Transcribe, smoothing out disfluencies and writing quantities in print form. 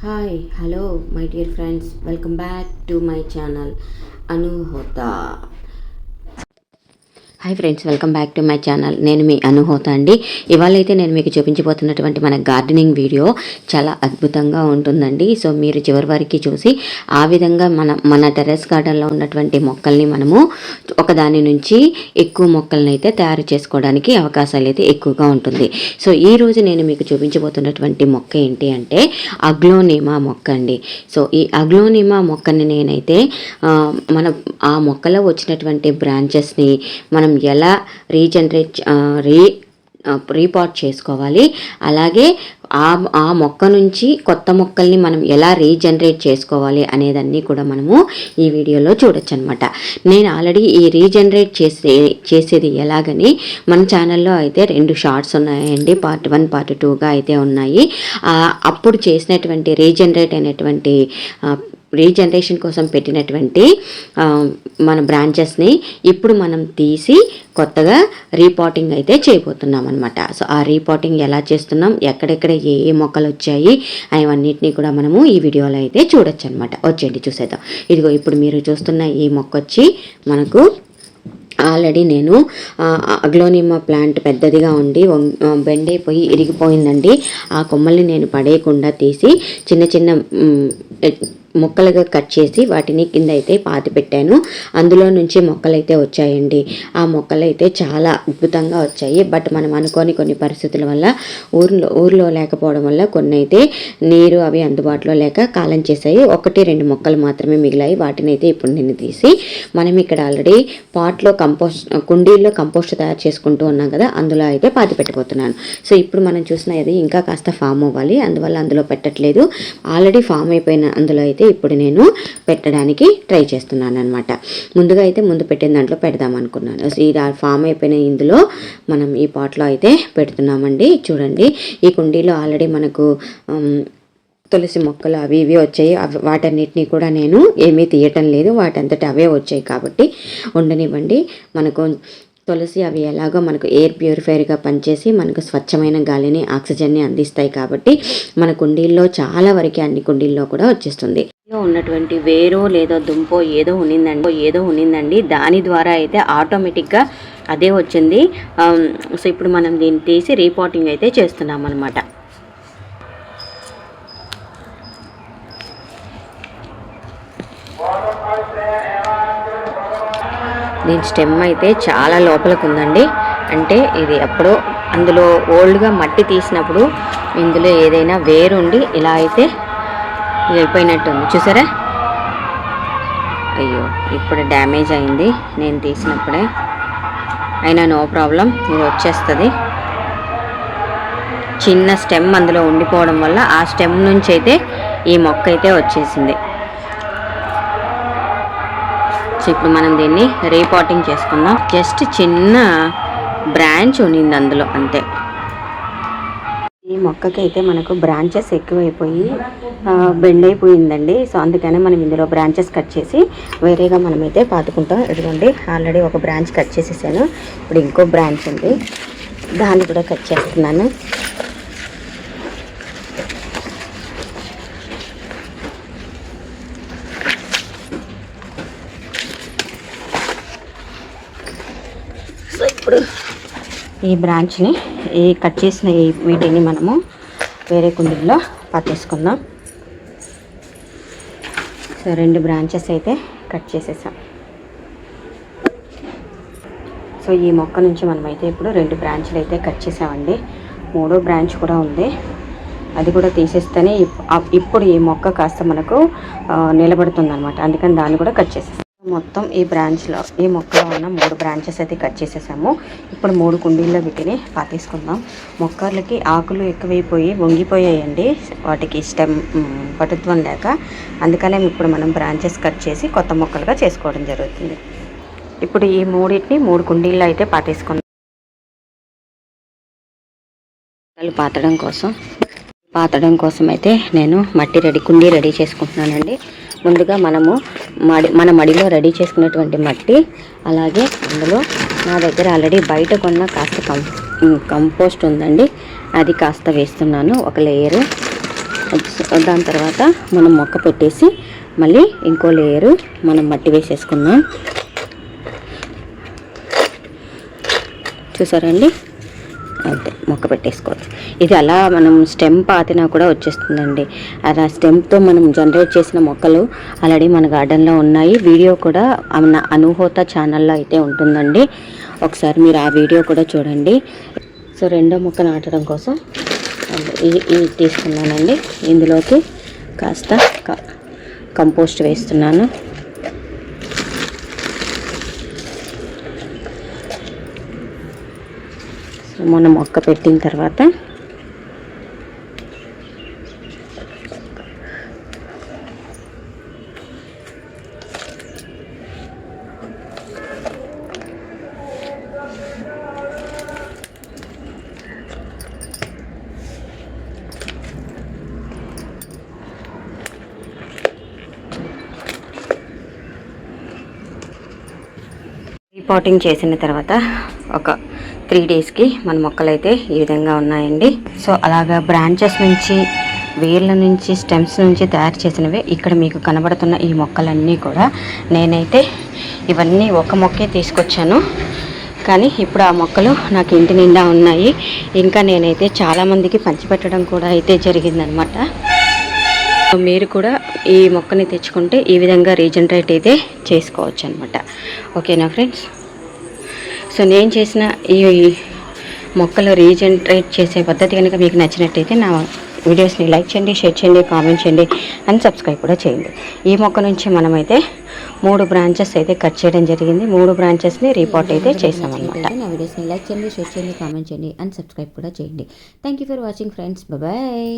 Hi, hello, my dear friends. Welcome back to my channel, Anu Hota. Hi friends, welcome back to my channel. నేను మీ అనుహోత అండి. ఇవాళ అయితే నేను మీకు చూపించబోతున్నటువంటి మన గార్డెనింగ్ వీడియో చాలా అద్భుతంగా ఉంటుందండి. సో మీరు చివరి వరకు చూసి ఆ విధంగా మన టెర్రస్ గార్డెన్లో ఉన్నటువంటి మొక్కల్ని మనము ఒకదాని నుంచి ఎక్కువ మొక్కల్ని అయితే తయారు చేసుకోవడానికి అవకాశాలు అయితే ఎక్కువగా ఉంటుంది. సో ఈరోజు నేను మీకు చూపించబోతున్నటువంటి మొక్క ఏంటి అంటే అగ్లోనిమా మొక్క అండి. సో ఈ అగ్లోనిమా మొక్కని నేనైతే మన ఆ మొక్కలో వచ్చినటువంటి బ్రాంచెస్ని మనం ఎలా రీపాట్ చేసుకోవాలి, అలాగే ఆ మొక్క నుంచి కొత్త మొక్కల్ని మనం ఎలా రీజనరేట్ చేసుకోవాలి అనేదన్నీ కూడా మనము ఈ వీడియోలో చూడొచ్చు అనమాట. నేను ఆల్రెడీ ఈ రీజనరేట్ చేసేది ఎలాగని మన ఛానల్లో అయితే 2 షార్ట్స్ ఉన్నాయండి. పార్ట్ 1 పార్ట్ 2గా అయితే ఉన్నాయి. అప్పుడు చేసినటువంటి రీజనరేట్ అయినటువంటి రీజనరేషన్ కోసం పెట్టినటువంటి మన బ్రాంచెస్ని ఇప్పుడు మనం తీసి కొత్తగా రీపాటింగ్ అయితే చేయబోతున్నాం అనమాట. సో ఆ రీపాటింగ్ ఎలా చేస్తున్నాం, ఎక్కడెక్కడ ఏ మొక్కలు వచ్చాయి అవన్నిటినీ కూడా మనము ఈ వీడియోలో అయితే చూడొచ్చు అనమాట. వచ్చేయండి చూసేద్దాం. ఇదిగో ఇప్పుడు మీరు చూస్తున్న ఈ మొక్క వచ్చి మనకు ఆల్రెడీ నేను అగ్లోనిమా ప్లాంట్ పెద్దదిగా ఉండి బెండ్ అయిపోయి ఇరిగిపోయిందండి. ఆ కొమ్మల్ని నేను పడేయకుండా తీసి చిన్న చిన్న ముక్కలుగా కట్ చేసి వాటిని కింద అయితే పాతి పెట్టాను. అందులో నుంచి మొక్కలు అయితే వచ్చాయండి. ఆ మొక్కలు అయితే చాలా అద్భుతంగా వచ్చాయి. బట్ మనం అనుకోని కొన్ని పరిస్థితుల వల్ల ఊర్లో లేకపోవడం వల్ల కొన్ని అయితే నీరు అవి అందుబాటులో లేక కాలం చేశాయి. 1-2 మొక్కలు మాత్రమే మిగిలాయి. వాటిని అయితే ఇప్పుడు నేను తీసి మనం ఇక్కడ ఆల్రెడీ పాట్లో కుండీల్లో కంపోస్ట్ తయారు చేసుకుంటూ ఉన్నాం కదా, అందులో అయితే పాతి పెట్టిపోతున్నాను. సో ఇప్పుడు మనం చూసిన ఇది ఇంకా కాస్త ఫామ్ అవ్వాలి, అందువల్ల అందులో పెట్టట్లేదు. ఆల్రెడీ ఫామ్ అయిపోయిన అందులో అయితే ఇప్పుడు నేను పెట్టడానికి ట్రై చేస్తున్నాను అనమాట. ముందుగా అయితే ముందు పెట్టిన దాంట్లో పెడదాం అనుకున్నాను. ఈ ఫామ్ అయిపోయిన ఇందులో మనం ఈ పాట్లో అయితే పెడుతున్నామండి. చూడండి, ఈ కుండీలో ఆల్రెడీ మనకు తులసి మొక్కలు అవి ఇవి వచ్చాయి. వాటన్నిటినీ కూడా నేను ఏమీ తీయటం లేదు, వాటంతటి అవే వచ్చాయి కాబట్టి ఉండనివ్వండి. మనకు తులసి అవి ఎలాగో మనకు ఎయిర్ ప్యూరిఫైర్గా పనిచేసి మనకు స్వచ్ఛమైన గాలిని, ఆక్సిజన్ని అందిస్తాయి కాబట్టి మన కుండీల్లో చాలా వరకు అన్ని కుండీల్లో కూడా వచ్చేస్తుంది. ఉన్నటువంటి వేరో లేదో దుంపో ఏదో ఉన్నిందండి దాని ద్వారా అయితే ఆటోమేటిక్గా అదే వచ్చింది. సో ఇప్పుడు మనం దీన్ని తీసి రీపాటింగ్ అయితే చేస్తున్నాం అనమాట. దీని స్టెమ్ అయితే చాలా లోపలికి ఉందండి. అంటే ఇది ఎప్పుడో అందులో ఓల్డ్గా మట్టి తీసినప్పుడు ఇందులో ఏదైనా వేరుండి ఇలా అయితే వెళ్ళిపోయినట్టుంది. చూసారా, అయ్యో ఇప్పుడు డ్యామేజ్ అయింది నేను తీసినప్పుడే. అయినా నో ప్రాబ్లం, ఇది వచ్చేస్తుంది. చిన్న స్టెమ్ అందులో ఉండిపోవడం వల్ల ఆ స్టెమ్ నుంచి అయితే ఈ మొక్క అయితే వచ్చేసింది. ఇప్పుడు మనం దీన్ని రీపాటింగ్ చేసుకుందాం. జస్ట్ చిన్న బ్రాంచ్ ఉన్నింది అందులో, అంతే. ఈ మొక్కకి అయితే మనకు బ్రాంచెస్ ఎక్కువైపోయి బెండ్ అయిపోయిందండి. సో అందుకనే మనం ఇందులో బ్రాంచెస్ కట్ చేసి వేరేగా మనమైతే పాతుకుంటాం. ఇదిగోండి, ఆల్రెడీ ఒక బ్రాంచ్ కట్ చేసేసాను. ఇప్పుడు ఇంకో బ్రాంచ్ ఉంది, దాన్ని కూడా కట్ చేస్తున్నాను. సో ఇప్పుడు ఈ బ్రాంచ్ని కట్ చేసిన వీటిని మనము వేరే కుండీల్లో పట్టేసుకుందాం. సో 2 బ్రాంచెస్ అయితే కట్ చేసేసాం. సో ఈ మొక్క నుంచి మనమైతే ఇప్పుడు 2 బ్రాంచ్లు అయితే కట్ చేసామండి. 3వ బ్రాంచ్ కూడా ఉంది, అది కూడా తీసేస్తేనే ఇప్పుడు ఈ మొక్క కాస్త మనకు నిలబడుతుంది అనమాట. అందుకని దాన్ని కూడా కట్ చేసేసాం. మొత్తం ఈ మొక్కలో ఉన్న 3 బ్రాంచెస్ అయితే కట్ చేసేసాము. ఇప్పుడు 3 కుండీల్లో వీటిని పాతేసుకుందాం. మొక్కలకి ఆకులు ఎక్కువైపోయి వంగిపోయాయండి, వాటికి పటుత్వం లేక. అందుకనే ఇప్పుడు మనం బ్రాంచెస్ కట్ చేసి కొత్త మొక్కలుగా చేసుకోవడం జరుగుతుంది. ఇప్పుడు ఈ 3 కుండీల్లో అయితే పాతేసుకుందాం. పాతడం కోసం అయితే నేను కుండీ రెడీ చేసుకుంటున్నానండి. ముందుగా మన మడిలో రెడీ చేసుకున్నటువంటి మట్టి, అలాగే అందులో నా దగ్గర ఆల్రెడీ బయట కొన్న కాస్త కంపోస్ట్ ఉందండి, అది కాస్త వేస్తున్నాను. ఒక లేయరు దాని తర్వాత మనం మొక్క పెట్టేసి మళ్ళీ ఇంకో లేయరు మనం మట్టి వేసేసుకుందాం. చూసారండి, అంతే మొక్క పెట్టేసుకోవచ్చు. ఇది అలా మనం స్టెమ్ పాతినా కూడా వచ్చేస్తుందండి. అలా స్టెమ్తో మనం జనరేట్ చేసిన మొక్కలు ఆల్రెడీ మన గార్డెన్లో ఉన్నాయి. వీడియో కూడా అనుహోత ఛానల్లో అయితే ఉంటుందండి, ఒకసారి మీరు ఆ వీడియో కూడా చూడండి. సో రెండో మొక్క నాటడం కోసం ఇది తీసుకున్నానండి. ఇందులోకి కాస్త కంపోస్ట్ వేస్తున్నాను. మనం మొక్క పెట్టిన తర్వాత రీపాటింగ్ చేసిన తర్వాత ఒక 3 డేస్కి మన మొక్కలు అయితే ఈ విధంగా ఉన్నాయండి. సో అలాగా బ్రాంచెస్ నుంచి, వేర్ల నుంచి, స్టెమ్స్ నుంచి తయారు చేసినవే ఇక్కడ మీకు కనబడుతున్న ఈ మొక్కలన్నీ కూడా నేనైతే ఇవన్నీ ఒక మొక్కే తీసుకొచ్చాను. కానీ ఇప్పుడు ఆ మొక్కలు నాకు ఇంటి నిండా ఉన్నాయి. ఇంకా నేనైతే చాలామందికి పంచిపెట్టడం కూడా అయితే జరిగిందనమాట. మీరు కూడా ఈ మొక్కని తెచ్చుకుంటే ఈ విధంగా రీజనరేట్ అయితే చేసుకోవచ్చు అనమాట. ఓకేనా ఫ్రెండ్స్? సో నేను చేసిన ఈ మొక్కలు రీజనరేట్ చేసే పద్ధతి కనుక మీకు నచ్చినట్టయితే నా వీడియోస్ని లైక్ చేయండి, షేర్ చేయండి, కామెంట్ చేయండి అండ్ సబ్స్క్రైబ్ కూడా చేయండి. ఈ మొక్క నుంచి మనమైతే 3 బ్రాంచెస్ అయితే కట్ చేయడం జరిగింది. 3 బ్రాంచెస్ని రీపాట్ అయితే చేసామన్నమాట. నా వీడియోస్ని లైక్ చేయండి, షేర్ చేయండి, కామెంట్ చేయండి అండ్ సబ్స్క్రైబ్ కూడా చేయండి. Thank you for watching friends. Bye.